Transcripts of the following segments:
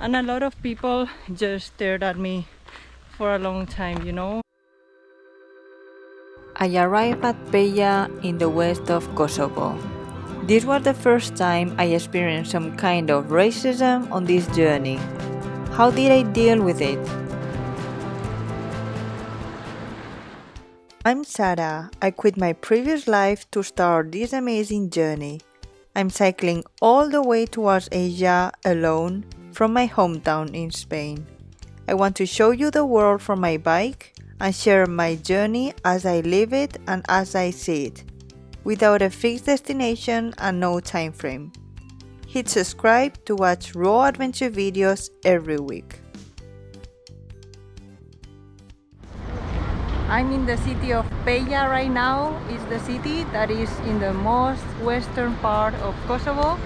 and a lot of people just stared at me for a long time, you know. I arrived at Peja in the west of Kosovo. This was the first time I experienced some kind of racism on this journey. How did I deal with it? I'm Sarah. I quit my previous life to start this amazing journey. I'm cycling all the way towards Asia alone from my hometown in Spain. I want to show you the world from my bike and share my journey as I live it and as I see it, without a fixed destination and no time frame. Hit subscribe to watch raw adventure videos every week. I'm in the city of Peja right now. It's the city that is in the most western part of Kosovo,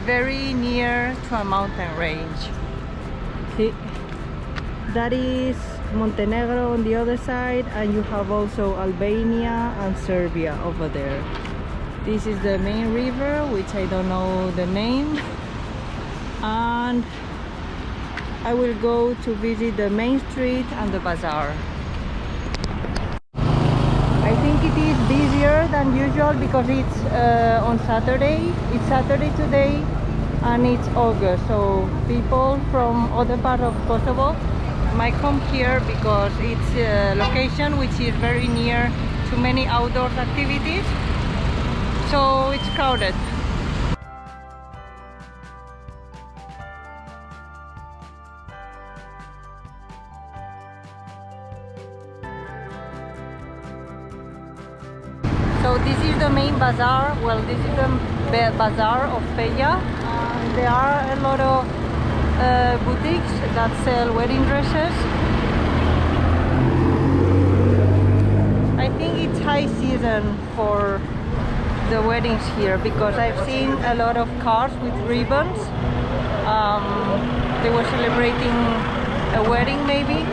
very near to a mountain range. See, that is Montenegro on the other side, and you have also Albania and Serbia over there. This is the main river, which I don't know the name, and I will go to visit the main street and the bazaar. I think it is busier than usual because it's on Saturday. It's Saturday today and it's August, so people from other part of Kosovo might come here because it's a location which is very near to many outdoor activities, so it's crowded. So this is the main bazaar. Well, this is the bazaar of Peja. There are a lot of boutiques that sell wedding dresses. I think it's high season for the weddings here because I've seen a lot of cars with ribbons. They were celebrating a wedding maybe.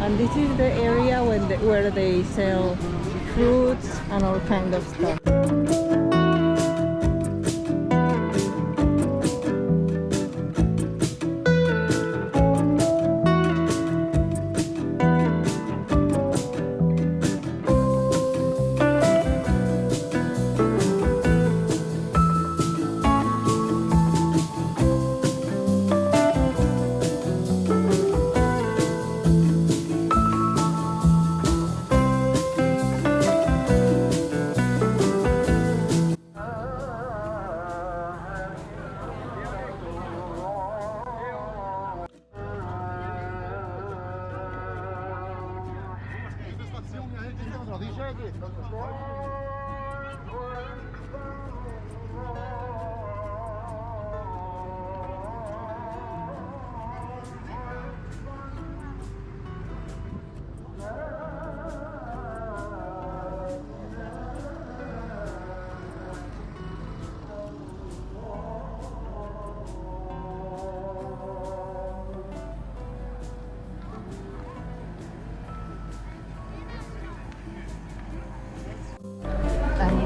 And this is the area where they sell fruits and all kind of stuff.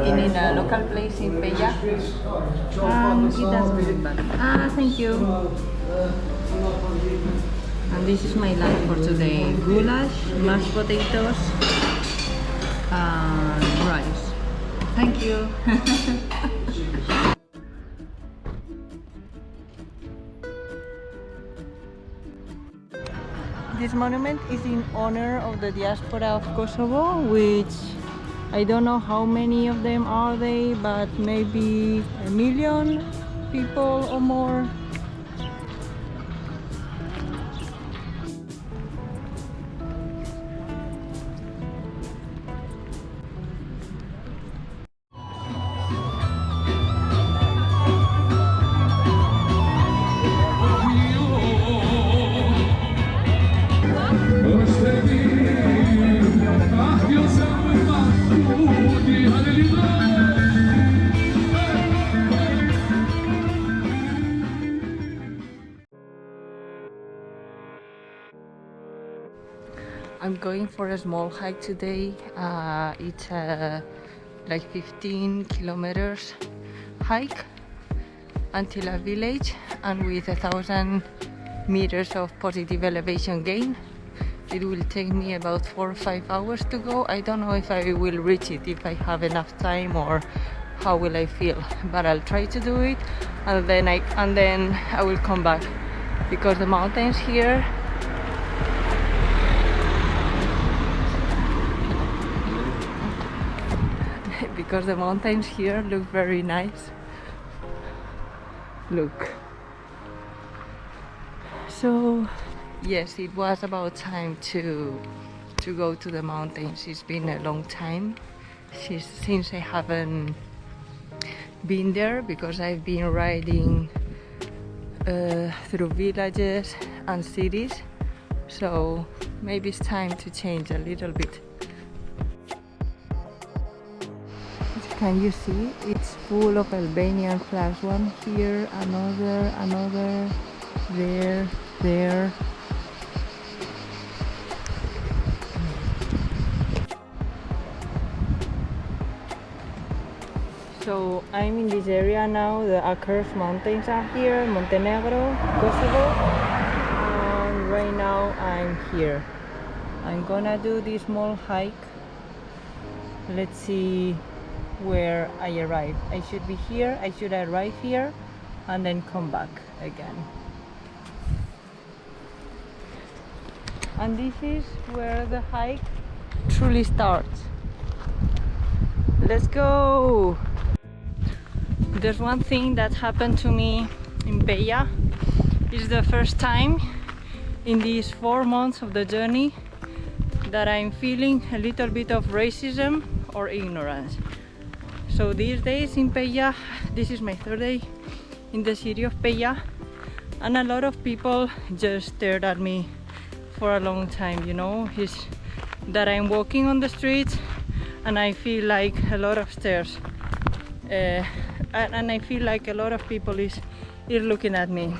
In a local place in Peja. It doesn't look bad. Thank you. And this is my lunch for today. Goulash, mashed potatoes, and rice. Thank you. This monument is in honor of the diaspora of Kosovo, which I don't know how many of them are they, but maybe 1 million people or more. I'm going for a small hike today. It's like 15 kilometers hike, until a village, and with 1,000 meters of positive elevation gain. It will take me about 4 or 5 hours to go. I don't know if I will reach it, if I have enough time, or how will I feel, but I'll try to do it, and then I will come back, because the mountains here look very nice. Look. So yes, it was about time to go to the mountains. It's been a long time since I haven't been there, because I've been riding through villages and cities, so maybe it's time to change a little bit. Can you see? It's full of Albanian flags. One here, another, there. So I'm in this area now. The Accursed mountains are here, Montenegro, Kosovo, and right now I'm here. I'm gonna do this small hike. Let's see where I arrive. I should be here, I should arrive here and then come back again. And this is where the hike truly starts. Let's go! There's one thing that happened to me in Peja. It's the first time in these 4 months of the journey that I'm feeling a little bit of racism or ignorance. So these days in Peja, this is my 3rd day in the city of Peja, and a lot of people just stared at me for a long time, you know. It's that I'm walking on the streets and I feel like a lot of stares, and I feel like a lot of people is looking at me.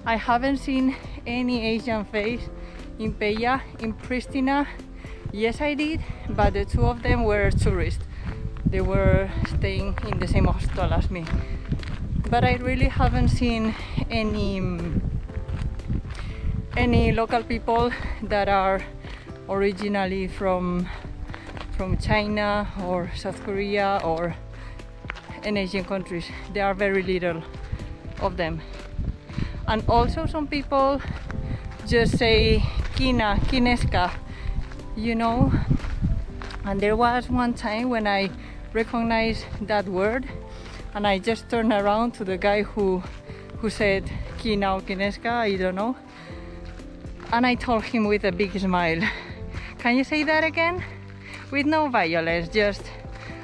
I haven't seen any Asian face in Peja. In Prishtina, yes I did, but the 2 of them were tourists. They were staying in the same hostel as me. But I really haven't seen any local people that are originally from China or South Korea or in Asian countries. There are very little of them. And also some people just say Kina, Kineska, you know. And there was one time when I recognized that word and I just turned around to the guy who said Kina or Kineska, I don't know. And I told him with a big smile, can you say that again? With no violence, just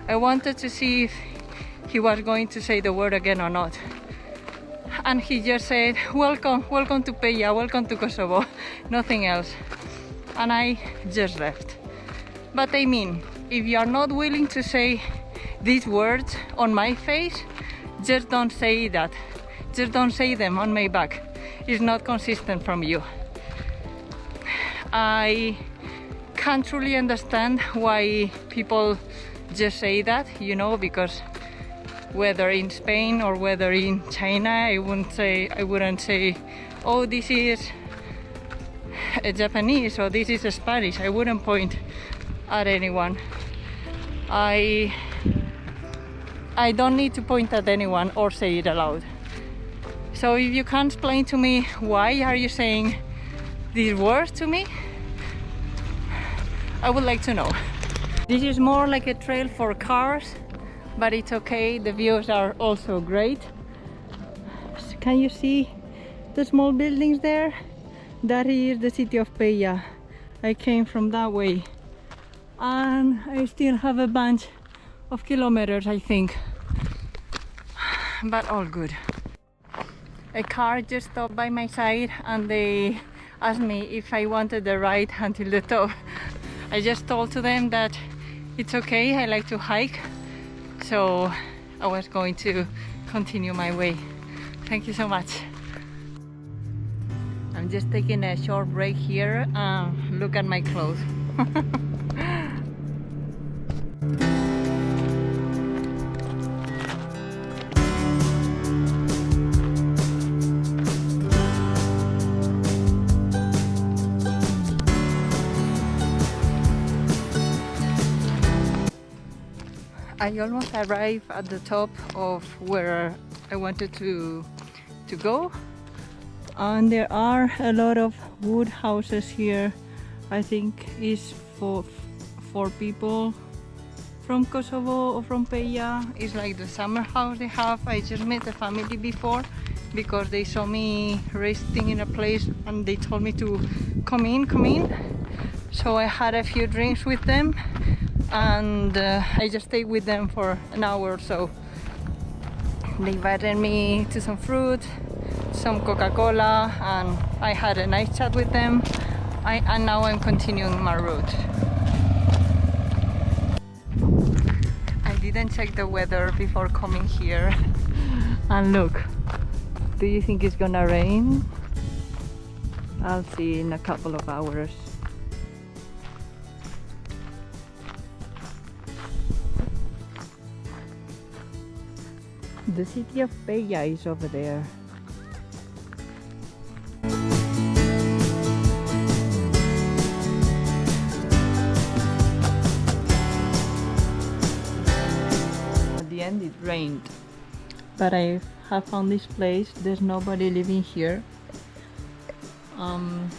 I wanted to see if he was going to say the word again or not. And he just said, welcome to Peja, welcome to Kosovo, nothing else. And I just left. But I mean, if you are not willing to say these words on my face, just don't say that. Just don't say them on my back. It's not consistent from you. I can't truly understand why people just say that, you know, because whether in Spain or whether in China, I wouldn't say, oh, this is a Japanese or this is a Spanish. I wouldn't point at anyone. I don't need to point at anyone or say it aloud. So if you can't explain to me why are you saying these words to me, I would like to know. This is more like a trail for cars, but it's okay. The views are also great. Can you see the small buildings there? That is the city of Peja. I came from that way. And I still have a bunch of kilometers, I think. But all good. A car just stopped by my side and they asked me if I wanted the ride until the top. I just told to them that it's okay, I like to hike. So I was going to continue my way. Thank you so much. I'm just taking a short break here. Look at my clothes. I almost arrived at the top of where I wanted to go, and there are a lot of wood houses here. I think it's for people from Kosovo or from Peja. It's like the summer house they have. I just met the family before because they saw me resting in a place and they told me to come in. So I had a few drinks with them, and I just stayed with them for an hour or so. They invited me to some fruit, some Coca-Cola, and I had a nice chat with them. And now I'm continuing my route. I didn't check the weather before coming here. And look, do you think it's gonna rain? I'll see in a couple of hours. The city of Peja is over there. At the end it rained, but I have found this place. There's nobody living here.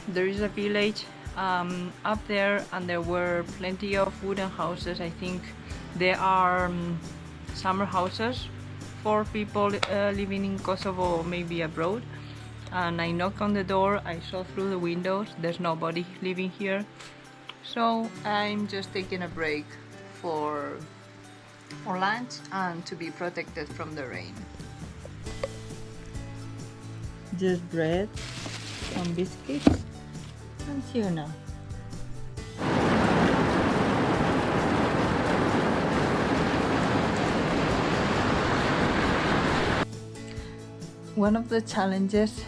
There is a village up there, and there were plenty of wooden houses. I think there are summer houses for people living in Kosovo or maybe abroad. And I knocked on the door, I saw through the windows, there's nobody living here. So I'm just taking a break for lunch and to be protected from the rain. Just bread, some biscuits and tuna. One of the challenges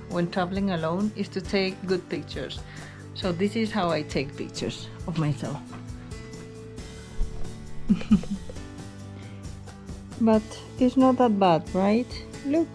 when traveling alone is to take good pictures. So this is how I take pictures of myself. But it's not that bad, right? Look.